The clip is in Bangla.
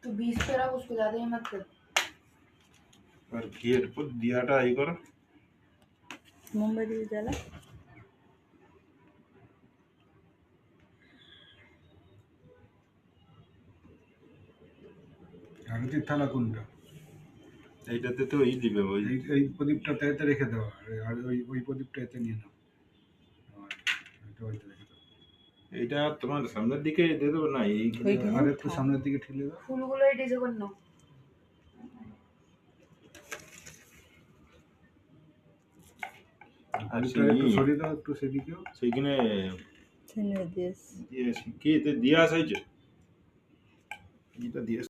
तो 20 पे रख, उसको ज्यादा ही मत कर। और घी पर दियाटा ये करो, মোমবাতি জ্বালা। আরতির থালা কোনটা? এইটাতে তো এই দিবে ওই এই প্রদীপটা এতে রেখে দেওয়া, আর ওই প্রদীপটা এতে নিয়ে নাও। এটা ওইতে রেখে দাও। এইটা তোমার সামনের দিকে দিয়ে দেবো না, এই ওইখানে আর একটু সামনের দিকে ঠেলে দাও। ফুলগুলো এই ডিজে করে নাও। আর একটু সরিয়ে দাও একটু সেদিকেও। সেইখানে ছেড়ে দিয়েছি। কি এতে দিয়ে আসা হয়েছে, এটা দিয়ে